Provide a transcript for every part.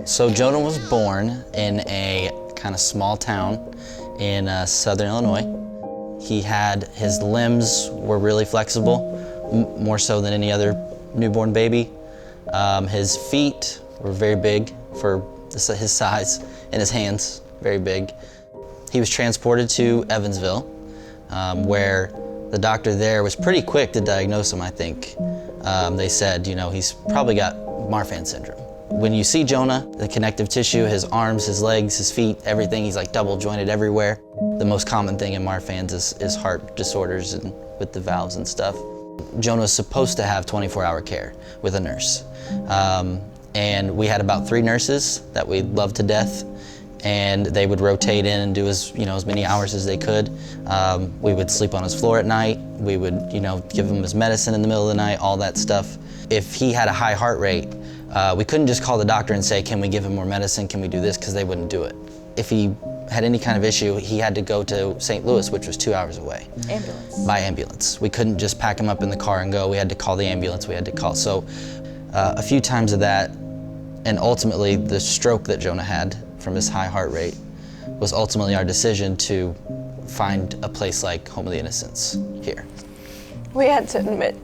So Jonah was born in a kind of small town in southern Illinois. His limbs were really flexible, more so than any other newborn baby. His feet were very big for his size, and his hands, very big. He was transported to Evansville, where the doctor there was pretty quick to diagnose him, I think. They said, he's probably got Marfan syndrome. When you see Jonah, the connective tissue, his arms, his legs, his feet, everything, he's like double jointed everywhere. The most common thing in Marfan's is heart disorders and with the valves and stuff. Jonah was supposed to have 24-hour care with a nurse. And we had about 3 nurses that we loved to death, and they would rotate in and do as many hours as they could. We would sleep on his floor at night. We would give him his medicine in the middle of the night, all that stuff. If he had a high heart rate, we couldn't just call the doctor and say, can we give him more medicine, can we do this, because they wouldn't do it. If he had any kind of issue, he had to go to St. Louis, which was 2 hours away. Ambulance. By ambulance. We couldn't just pack him up in the car and go. We had to call the ambulance, we had to call. So a few times of that, and ultimately the stroke that Jonah had from his high heart rate was ultimately our decision to find a place like Home of the Innocents here. We had to admit.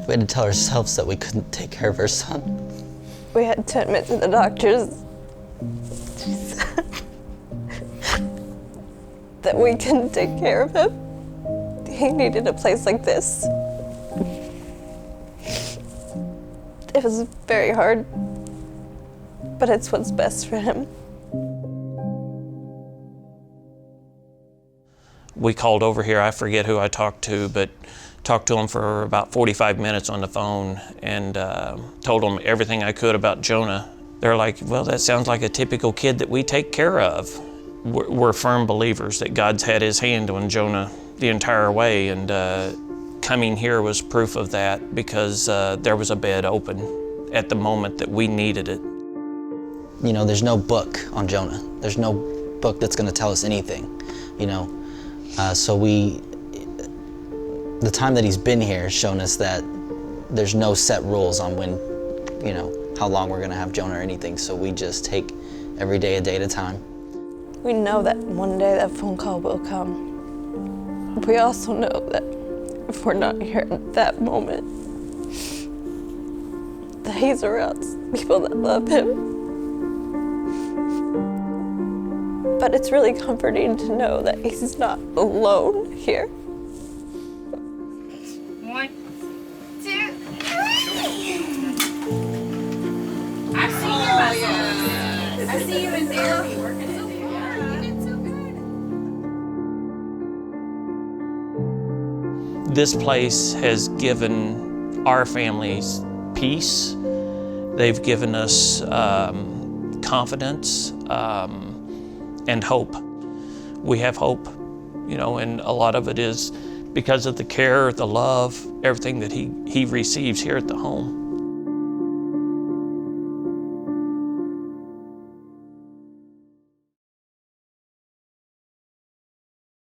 We had to tell ourselves that we couldn't take care of our son. We had to admit to the doctors that we couldn't take care of him. He needed a place like this. It was very hard, but it's what's best for him. We called over here, I forget who I talked to, but talked to him for about 45 minutes on the phone and told them everything I could about Jonah. They're like, well, that sounds like a typical kid that we take care of. We're firm believers that God's had his hand on Jonah the entire way, and coming here was proof of that, because there was a bed open at the moment that we needed it. There's no book on Jonah. There's no book that's gonna tell us anything, So the time that he's been here has shown us that there's no set rules on when, how long we're gonna have Jonah or anything, so we just take every day a day at a time. We know that one day that phone call will come. We also know that if we're not here at that moment, that he's around people that love him. But it's really comforting to know that he's not alone here. 1, 2, 3. I've seen your muscles. I see you in therapy working so hard. You did so good. This place has given our families peace. They've given us confidence and hope. We have hope, and a lot of it is because of the care, the love, everything that he receives here at the home.